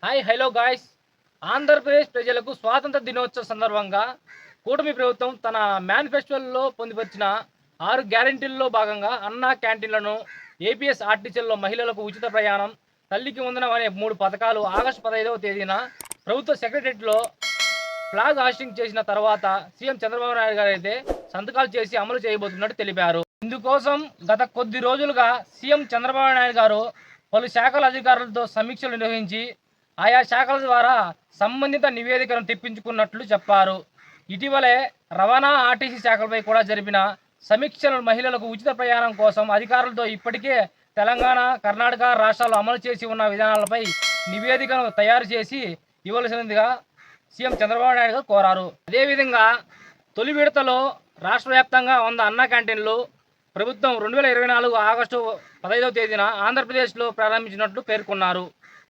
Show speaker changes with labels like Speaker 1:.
Speaker 1: Hi hello guys. Andhra Pradesh ప్రజలకు స్వాతంత్ర దినోత్సవ సందర్భంగా కూటమి ప్రభుత్వం తన మేనిఫెస్టోలో పొందుపరిచిన 6 గ్యారెంటీల్లో భాగంగా అన్నా క్యాంటీన్లను, ఏపీఎస్ ఆర్టీసీల్లో మహిళలకు ఉచిత ప్రయాణం, తల్లికి వందనం అనే 3 పథకాలు ఆగస్టు 15వ తేదీన ప్రభుత్వ సెక్రటరియట్లో ఫ్లాగ్ హాస్టింగ్ చేసిన తర్వాత సీఎం చంద్రబాబు నాయుడు గారు అయితే సంతకాలు చేసి అమలు చేయబోతున్నట్టు తెలిపారు. ఇందుకోసం గత కొద్ది రోజులుగా సీఎం చంద్రబాబు నాయుడు గారు పలు శాఖల అధికారులతో సమీక్షలు నిర్వహించి ఆయా శాఖల ద్వారా సంబంధిత నివేదికను తెప్పించుకున్నట్లు చెప్పారు. ఇటీవలే రవాణా, ఆర్టీసీ శాఖలపై కూడా జరిపిన సమీక్షలు మహిళలకు ఉచిత ప్రయాణం కోసం అధికారులతో ఇప్పటికే తెలంగాణ, కర్ణాటక రాష్ట్రాలు అమలు చేసి ఉన్న విధానాలపై నివేదికను తయారు చేసి ఇవ్వాల్సిందిగా సీఎం చంద్రబాబు నాయుడు గారు కోరారు. అదేవిధంగా తొలి విడతలో రాష్ట్ర వ్యాప్తంగా 100 అన్నా క్యాంటీన్లు ప్రభుత్వం 2024 ఆగస్టు 15వ తేదీన ఆంధ్రప్రదేశ్లో ప్రారంభించినట్లు పేర్కొన్నారు.